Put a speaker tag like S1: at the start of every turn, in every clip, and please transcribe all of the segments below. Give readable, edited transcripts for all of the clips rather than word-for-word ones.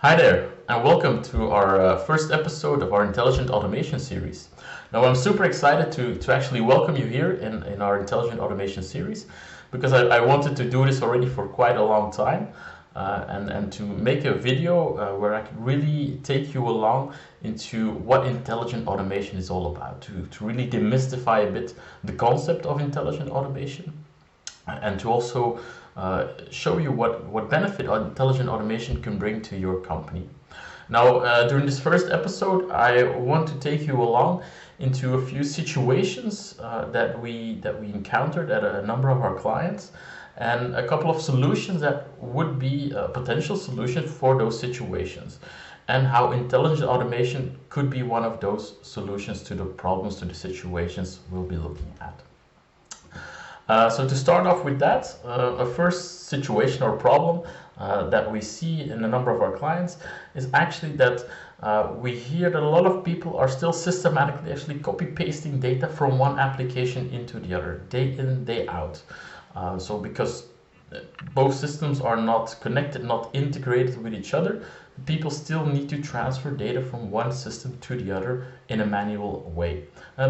S1: Hi there, and welcome to our first episode of our Intelligent Automation series. Now, I'm super excited to actually welcome you here in our Intelligent Automation series because I wanted to do this already for quite a long time and to make a video where I can really take you along into what intelligent automation is all about, to really demystify a bit the concept of intelligent automation and to also show you what benefit intelligent automation can bring to your company. Now, during this first episode, I want to take you along into a few situations that we encountered at a number of our clients, and a couple of solutions that would be a potential solution for those situations, and how intelligent automation could be one of those solutions to the problems, to the situations we'll be looking at. So to start off with that, a first situation or problem that we see in a number of our clients is actually that we hear that a lot of people are still systematically actually copy pasting data from one application into the other, day in, day out. So because both systems are not connected, not integrated with each other, people still need to transfer data from one system to the other in a manual way,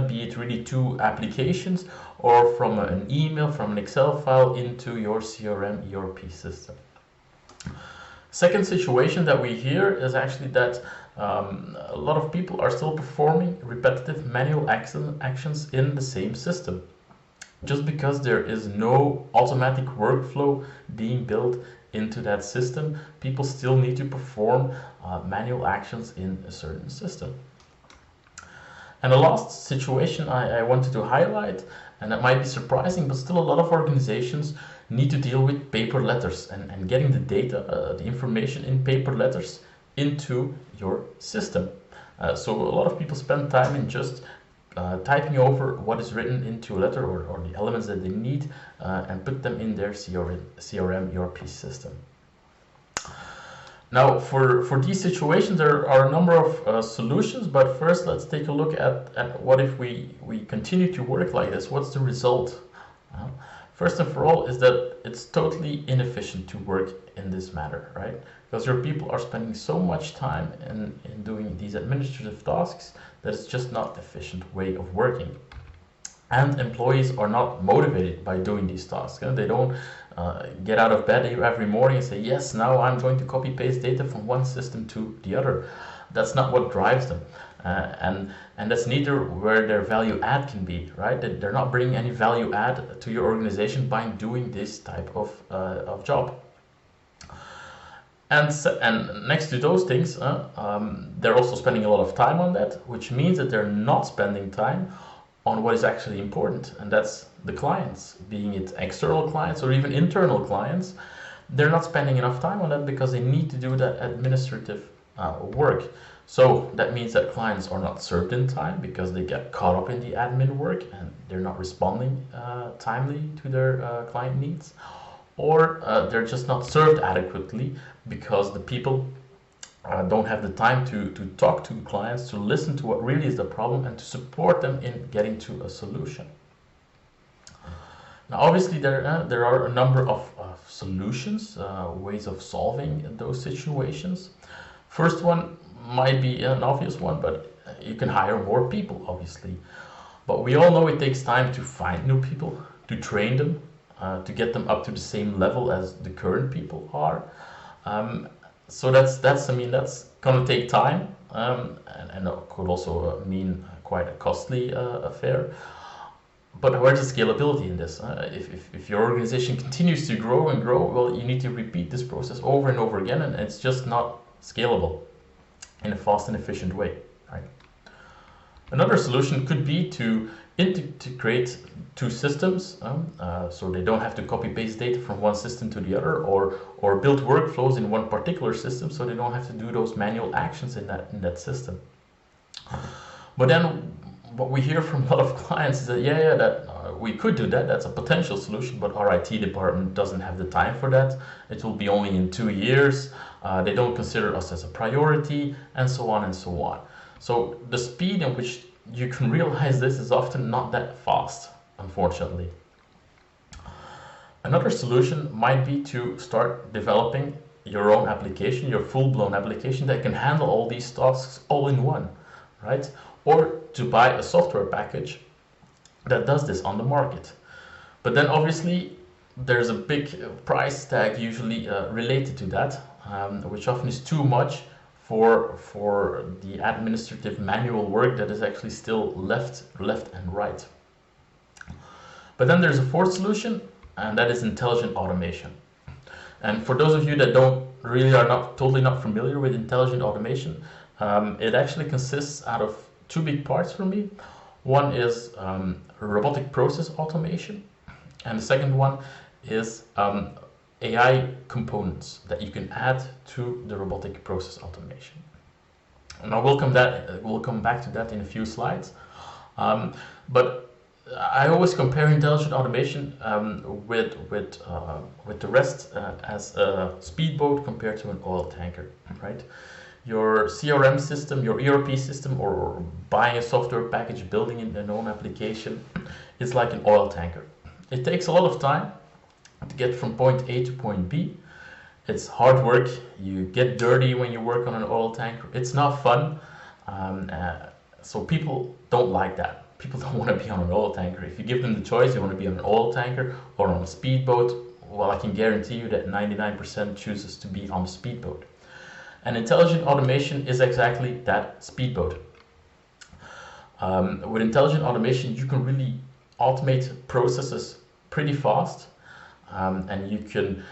S1: be it really two applications or from an email, from an Excel file into your CRM ERP system. Second situation that we hear is actually that a lot of people are still performing repetitive manual actions in the same system. Just because there is no automatic workflow being built into that system, people still need to perform manual actions in a certain system. And the last situation I wanted to highlight, and that might be surprising, but still a lot of organizations need to deal with paper letters and getting the data, the information in paper letters into your system. So a lot of people spend time in just typing over what is written into a letter or the elements that they need and put them in their CRM ERP system. Now, for these situations, there are a number of solutions, but first let's take a look at what if we continue to work like this. What's the result? First and for all is that it's totally inefficient to work in this manner, right? Because your people are spending so much time in doing these administrative tasks that it's just not an efficient way of working. And employees are not motivated by doing these tasks. They don't get out of bed every morning and say, yes, now I'm going to copy paste data from one system to the other. That's not what drives them. And that's neither where their value add can be, right? They're not bringing any value add to your organization by doing this type of job. And next to those things, they're also spending a lot of time on that, which means that they're not spending time on what is actually important, and that's the clients, being it external clients or even internal clients. They're not spending enough time on that because they need to do that administrative work. So that means that clients are not served in time because they get caught up in the admin work and they're not responding timely to their client needs, or they're just not served adequately because the people don't have the time to talk to clients, to listen to what really is the problem and to support them in getting to a solution. Now, obviously, there are a number of solutions, ways of solving those situations. First one might be an obvious one, but you can hire more people, obviously. But we all know it takes time to find new people, to train them, to get them up to the same level as the current people are. So that's going to take time, and it could also mean quite a costly affair. But where's the scalability in this? If your organization continues to grow and grow, well, you need to repeat this process over and over again, and it's just not scalable in a fast and efficient way, right? Another solution could be to integrate two systems, so they don't have to copy paste data from one system to the other, or build workflows in one particular system, so they don't have to do those manual actions in that system. But then what we hear from a lot of clients is that we could do that. That's a potential solution, but our IT department doesn't have the time for that. It will be only in 2 years. They don't consider us as a priority, and so on and so on. So the speed in which you can realize this is often not that fast, unfortunately. Another solution might be to start developing your own application, your full-blown application that can handle all these tasks all in one, right? Or to buy a software package that does this on the market. But then obviously there's a big price tag usually related to that, which often is too much for the administrative manual work that is actually still left and right. But then there's a fourth solution, and that is intelligent automation. And for those of you that are not totally not familiar with intelligent automation, it actually consists out of two big parts for me. One is robotic process automation, and the second one is AI components that you can add to the robotic process automation. And we'll come back to that in a few slides. But I always compare intelligent automation with the rest as a speedboat compared to an oil tanker, right? Your CRM system, your ERP system, or buying a software package, building an own application, is like an oil tanker. It takes a lot of time to get from point A to point B. It's hard work. You get dirty when you work on an oil tanker. It's not fun. So people don't like that. People don't want to be on an oil tanker. If you give them the choice, you want to be on an oil tanker or on a speedboat, well, I can guarantee you that 99% chooses to be on a speedboat. And intelligent automation is exactly that speedboat. With intelligent automation, you can really automate processes pretty fast, and you can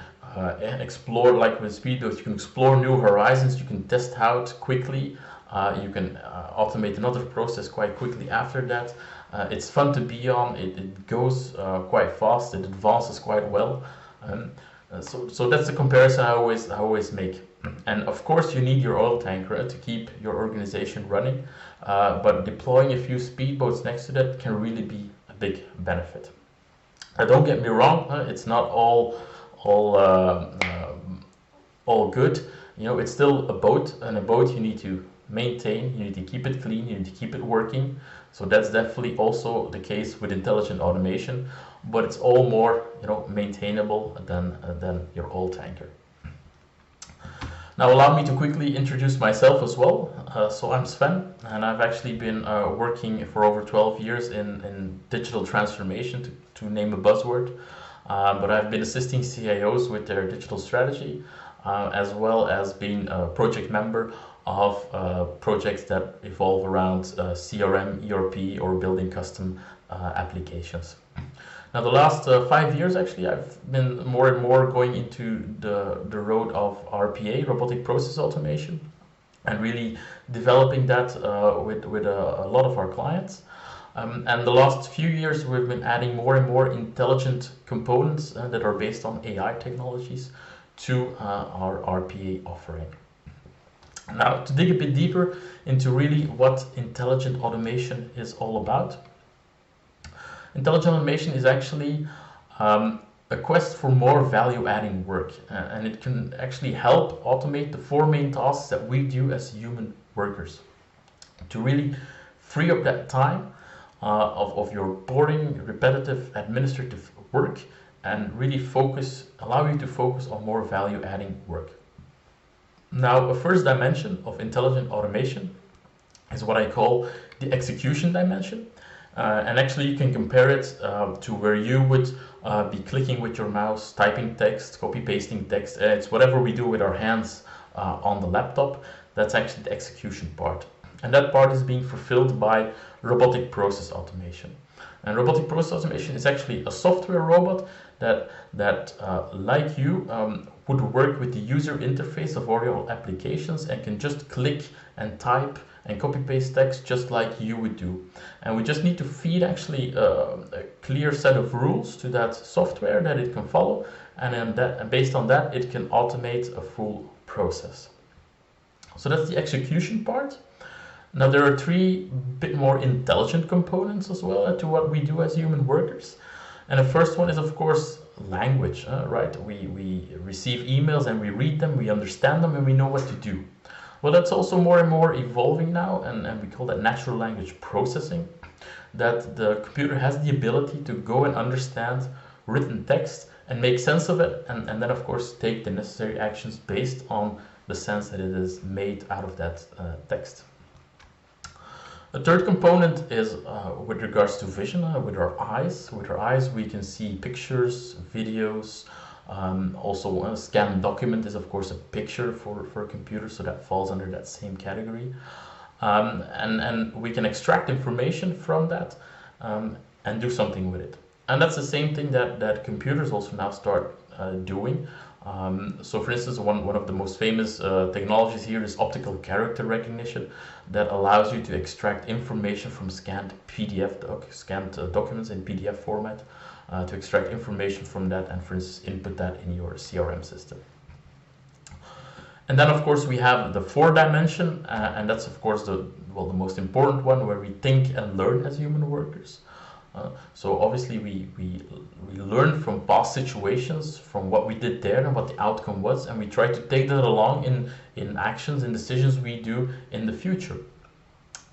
S1: explore, like with speedboats, you can explore new horizons, you can test out quickly, you can automate another process quite quickly after that. It's fun to be on, it goes quite fast, it advances quite well. So that's the comparison I always make. And of course you need your oil tanker to keep your organization running, but deploying a few speedboats next to that can really be a big benefit. Don't get me wrong, it's not all good. You know, it's still a boat, and a boat you need to maintain, you need to keep it clean, you need to keep it working. So that's definitely also the case with intelligent automation, but it's all more, you know, maintainable than your oil tanker. Now allow me to quickly introduce myself as well. So I'm Sven, and I've actually been working for over 12 years in digital transformation, to name a buzzword. But I've been assisting CIOs with their digital strategy, as well as being a project member of projects that evolve around CRM, ERP, or building custom applications. Now the last 5 years actually I've been more and more going into the road of RPA, robotic process automation, and really developing that with a lot of our clients. And the last few years we've been adding more and more intelligent components that are based on AI technologies to our RPA offering. Now to dig a bit deeper into really what intelligent automation is all about. Intelligent automation is actually a quest for more value-adding work, and it can actually help automate the four main tasks that we do as human workers, to really free up that time of your boring, repetitive, administrative work, and really allow you to focus on more value-adding work. Now, a first dimension of intelligent automation is what I call the execution dimension. And actually you can compare it to where you would be clicking with your mouse, typing text, copy-pasting text. It's whatever we do with our hands on the laptop. That's actually the execution part. And that part is being fulfilled by robotic process automation. And robotic process automation is actually a software robot that like you, would work with the user interface of all your applications and can just click and type and copy-paste text just like you would do. And we just need to feed actually a clear set of rules to that software that it can follow, and then based on that it can automate a full process. So that's the execution part. Now there are three bit more intelligent components as well to what we do as human workers. And the first one is of course language, right? We receive emails and we read them, we understand them, and we know what to do. Well, that's also more and more evolving now, and we call that natural language processing, that the computer has the ability to go and understand written text and make sense of it, and then of course take the necessary actions based on the sense that it is made out of that text. The third component is with regards to vision, with our eyes. With our eyes we can see pictures, videos, also a scanned document is of course a picture for a computer, so that falls under that same category. And we can extract information from that and do something with it. And that's the same thing that computers also now start doing. So for instance, one of the most famous technologies here is optical character recognition, that allows you to extract information from scanned documents in PDF format, to extract information from that and for instance input that in your CRM system. And then of course we have the fourth dimension, and that's of course the most important one, where we think and learn as human workers. So obviously we learn from past situations, from what we did there and what the outcome was, and we try to take that along in actions and decisions we do in the future.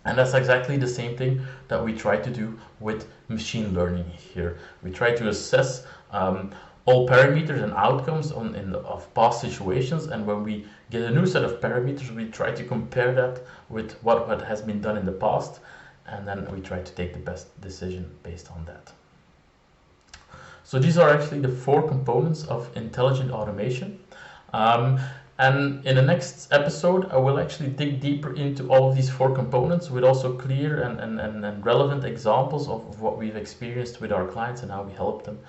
S1: And that's exactly the same thing that we try to do with machine learning here. We try to assess all parameters and outcomes of past situations, and when we get a new set of parameters, we try to compare that with what has been done in the past, and then we try to take the best decision based on that. So these are actually the four components of intelligent automation. And in the next episode, I will actually dig deeper into all of these four components with also clear and relevant examples of what we've experienced with our clients and how we help them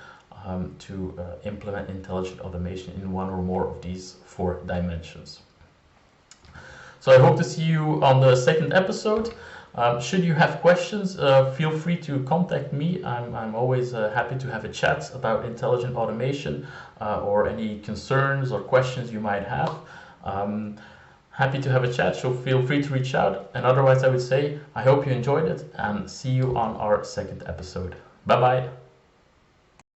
S1: to implement intelligent automation in one or more of these four dimensions. So I hope to see you on the second episode. Should you have questions, feel free to contact me. I'm always happy to have a chat about intelligent automation or any concerns or questions you might have. Happy to have a chat, so feel free to reach out. And otherwise I would say I hope you enjoyed it and see you on our second episode. Bye bye.